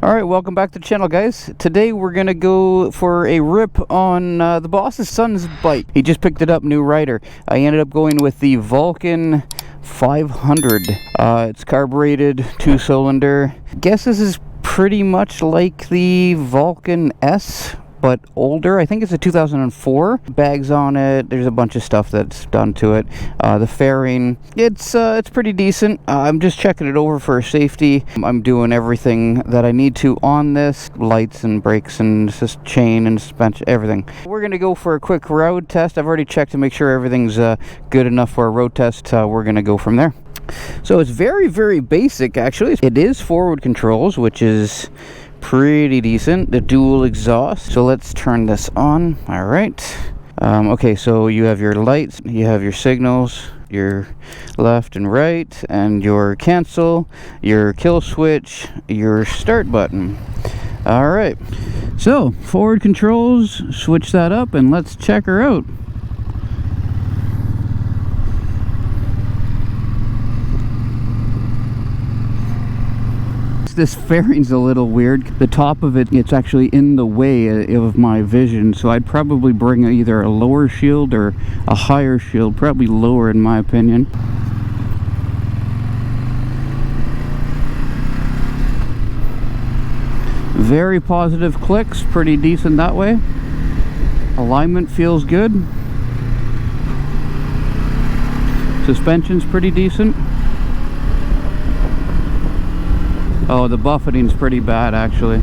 Alright, welcome back to the channel, guys. Today we're gonna go for a rip on the boss's son's bike. He just picked it up, new rider. I ended up going with the Vulcan 500. It's carbureted, 2-cylinder. Guess this is pretty much like the Vulcan S, but older. I think it's a 2004. Bags on it. There's a bunch of stuff that's done to it. The fairing, it's pretty decent. I'm just checking it over for safety. I'm doing everything that I need to on this. Lights and brakes and just chain and suspension, everything. We're gonna go for a quick road test. I've already checked to make sure everything's good enough for a road test. We're gonna go from there. So it's very, very basic, actually. It is forward controls, which is pretty decent. The dual exhaust. So let's turn this on. All right. Okay, so you have your lights, you have your signals, your left and right, and your cancel, your kill switch, your start button. All right. So forward controls, switch that up, and let's check her out. This fairing's a little weird. The top of it's actually in the way of my vision, so I'd probably bring either a lower shield or a higher shield, probably lower in my opinion. Very positive clicks, pretty decent that way. Alignment feels good. Suspension's pretty decent. Oh, the buffeting's pretty bad actually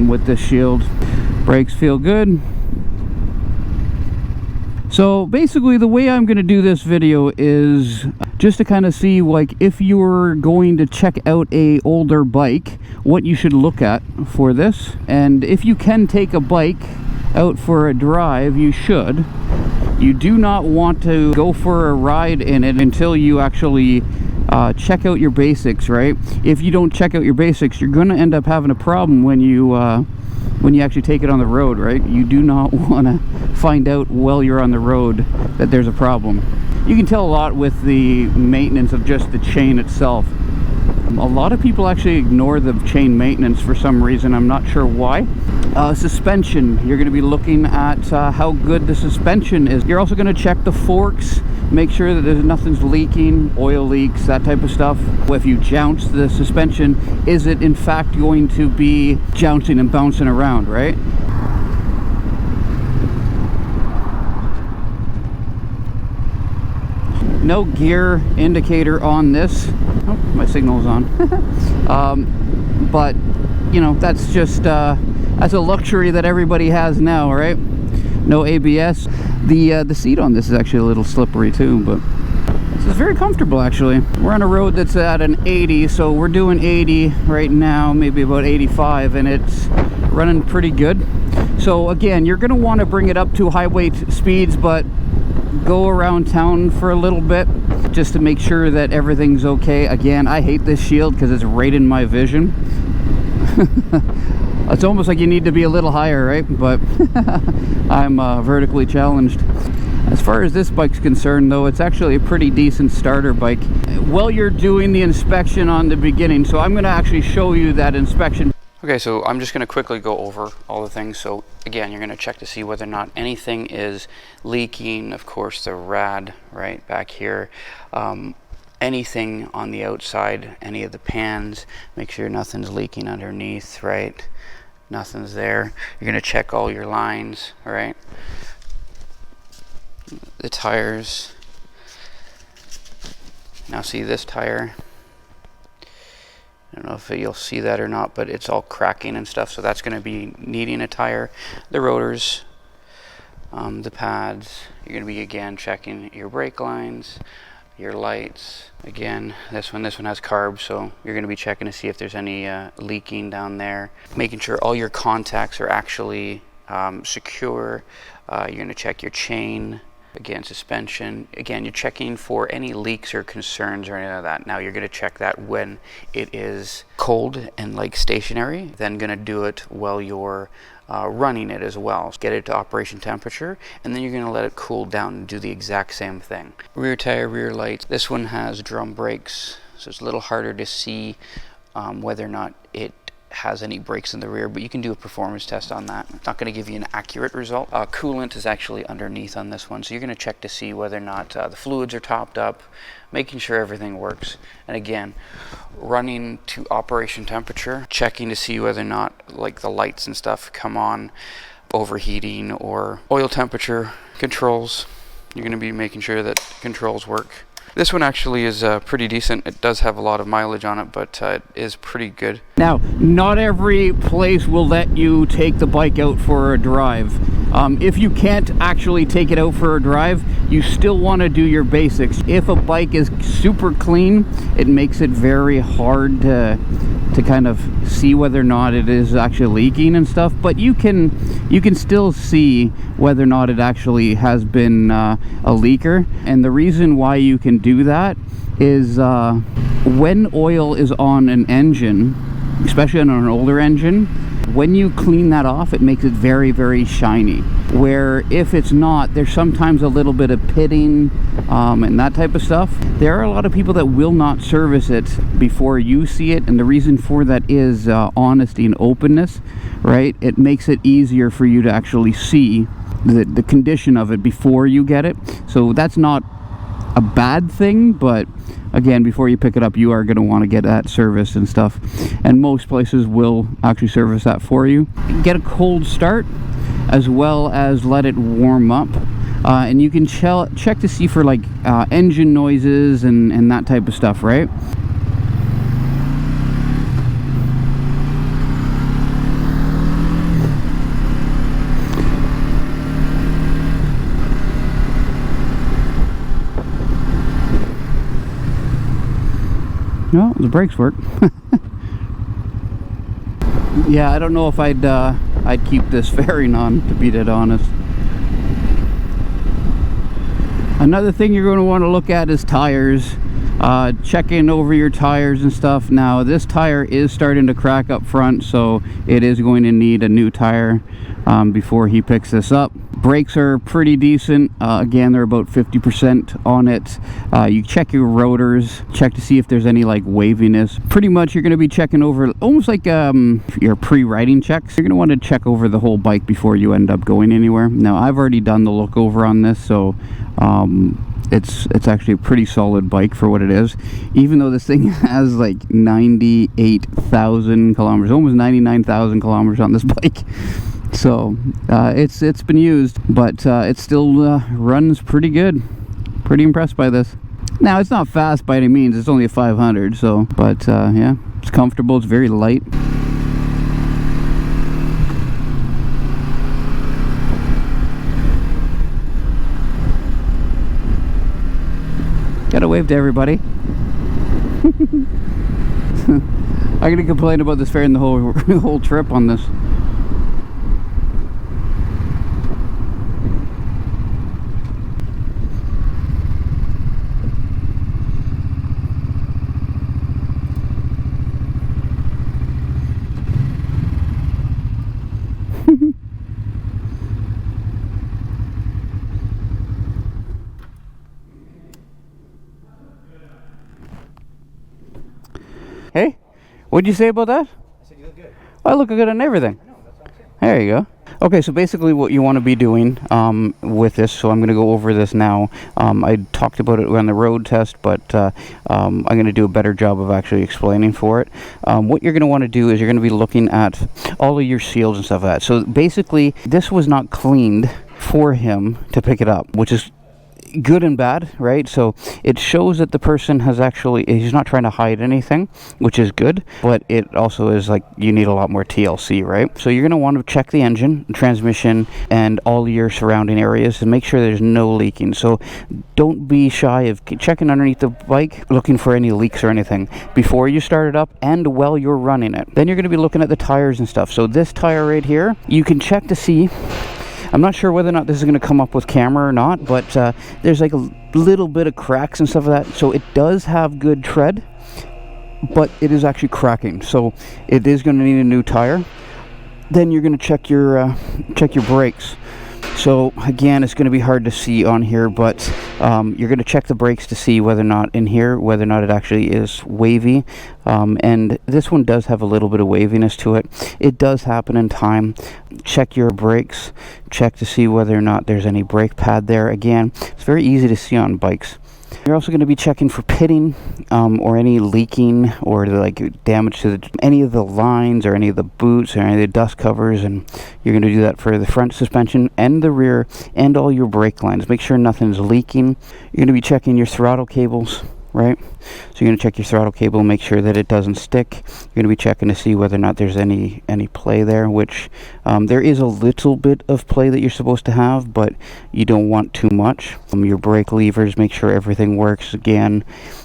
with this shield. Brakes feel good. So basically the way I'm going to do this video is just to kind of see, like, if you're going to check out a older bike, what you should look at for this. And if you can take a bike out for a drive, you should. You do not want to go for a ride in it until you actually check out your basics, right? If you don't check out your basics, you're going to end up having a problem when you actually take it on the road, right? You do not want to find out while you're on the road that there's a problem. You can tell a lot with the maintenance of just the chain itself. A lot of people actually ignore the chain maintenance for some reason. I'm not sure why. Suspension, you're going to be looking at how good the suspension is. You're also going to check the forks, make sure that nothing's leaking, oil leaks, that type of stuff. If you jounce the suspension, is it in fact going to be jouncing and bouncing around, right? No gear indicator on this. Oh, my signal's on. But you know, that's just that's a luxury that everybody has now, right? No ABS. The seat on this is actually a little slippery too, but this is very comfortable actually. We're on a road that's at an 80, so we're doing 80 right now, maybe about 85, and it's running pretty good. So again, you're going to want to bring it up to highway speeds, but go around town for a little bit just to make sure that everything's okay. Again, I hate this shield because it's right in my vision. It's almost like you need to be a little higher, right? But I'm vertically challenged. As far as this bike's concerned, though, it's actually a pretty decent starter bike. While you're doing the inspection on the beginning, so I'm going to actually show you that inspection. Okay, so I'm just going to quickly go over all the things. So again, you're going to check to see whether or not anything is leaking. Of course, the rad right back here. Anything on the outside, any of the pans, make sure nothing's leaking underneath, right? Nothing's there. You're going to check all your lines, right? The tires. Now see this tire. I don't know if you'll see that or not, but it's all cracking and stuff, so that's going to be needing a tire. The rotors, the pads. You're going to be again checking your brake lines, your lights. Again, this one has carbs, so you're going to be checking to see if there's any leaking down there. Making sure all your contacts are actually secure. You're going to check your chain. Again, suspension. Again, you're checking for any leaks or concerns or any of that. Now you're going to check that when it is cold and like stationary. Then going to do it while you're running it as well. Get it to operation temperature, and then you're going to let it cool down and do the exact same thing. Rear tire, rear lights. This one has drum brakes, so it's a little harder to see whether or not it has any brakes in the rear, but you can do a performance test on that. It's not going to give you an accurate result. Coolant is actually underneath on this one, so you're going to check to see whether or not the fluids are topped up, making sure everything works. And again, running to operation temperature, checking to see whether or not like the lights and stuff come on, overheating, or oil temperature controls. You're going to be making sure that controls work. This one actually is pretty decent. It does have a lot of mileage on it, but it is pretty good. Now, not every place will let you take the bike out for a drive. If you can't actually take it out for a drive, you still want to do your basics. If a bike is super clean, it makes it very hard to kind of see whether or not it is actually leaking and stuff, but you can still see whether or not it actually has been a leaker. And the reason why you can do that is when oil is on an engine, especially on an older engine, when you clean that off, it makes it very, very shiny. Where if it's not, there's sometimes a little bit of pitting and that type of stuff. There are a lot of people that will not service it before you see it, and the reason for that is honesty and openness, right? It makes it easier for you to actually see the condition of it before you get it. So that's not a bad thing, but again, before you pick it up, you are going to want to get that serviced and stuff, and most places will actually service that for you. Get a cold start as well as let it warm up, and you can check to see for like engine noises and that type of stuff, right? No, the brakes work. Yeah, I don't know if I'd keep this fairing on, to be dead honest. Another thing you're going to want to look at is tires. Checking over your tires and stuff. Now, this tire is starting to crack up front, so it is going to need a new tire before he picks this up. Brakes are pretty decent. Again, they're about 50% on it. You check your rotors, check to see if there's any like waviness. Pretty much you're going to be checking over almost like your pre-riding checks. You're going to want to check over the whole bike before you end up going anywhere. Now, I've already done the look over on this, so it's actually a pretty solid bike for what it is, even though this thing has like 98,000 kilometers, almost 99,000 kilometers on this bike. So it's been used, but it still runs pretty good. Pretty impressed by this. Now, it's not fast by any means, it's only a 500, so, but yeah, it's comfortable, it's very light. Gotta wave to everybody. I'm gonna complain about this fairing the whole trip on this. Hey, what'd you say about that? I said you look good. I look good on everything. I know, that's what I'm saying. There you go. Okay, so basically what you want to be doing with this, so I'm going to go over this now. I talked about it on the road test, but I'm going to do a better job of actually explaining for it. What you're going to want to do is you're going to be looking at all of your seals and stuff like that. So basically, this was not cleaned for him to pick it up, which is good and bad, right? So it shows that the person has actually, he's not trying to hide anything, which is good, but it also is like you need a lot more TLC, right? So you're going to want to check the engine, transmission, and all your surrounding areas to make sure there's no leaking. So don't be shy of checking underneath the bike, looking for any leaks or anything before you start it up and while you're running it. Then you're going to be looking at the tires and stuff. So this tire right here, you can check to see, I'm not sure whether or not this is going to come up with camera or not, but there's like a little bit of cracks and stuff like that. So it does have good tread, but it is actually cracking. So it is going to need a new tire. Then you're going to check your brakes. So again, it's going to be hard to see on here, but you're going to check the brakes to see whether or not in here, whether or not it actually is wavy. And this one does have a little bit of waviness to it. It does happen in time. Check your brakes. Check to see whether or not there's any brake pad there. Again, it's very easy to see on bikes. You're also going to be checking for pitting or any leaking or like damage to any of the lines or any of the boots or any of the dust covers, and you're going to do that for the front suspension and the rear and all your brake lines. Make sure nothing's leaking. You're going to be checking your throttle cables, right? So you're going to check your throttle cable, make sure that it doesn't stick. You're going to be checking to see whether or not there's any play there, which there is a little bit of play that you're supposed to have, but you don't want too much. Your brake levers, make sure everything works. Again,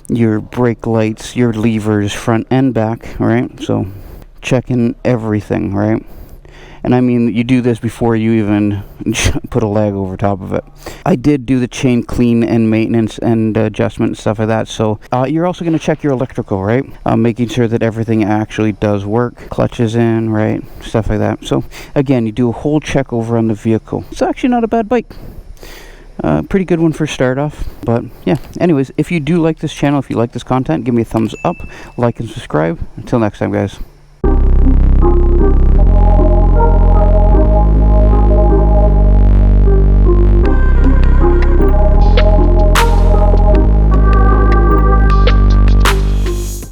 your brake lights, your levers, front and back, all right? So checking everything, right? And I mean, you do this before you even put a lag over top of it. I did do the chain clean and maintenance and adjustment and stuff like that. So you're also going to check your electrical, right? Making sure that everything actually does work. Clutch is in, right? Stuff like that. So again, you do a whole check over on the vehicle. It's actually not a bad bike. Pretty good one for start off. But yeah, anyways, if you do like this channel, if you like this content, give me a thumbs up, like and subscribe. Until next time, guys.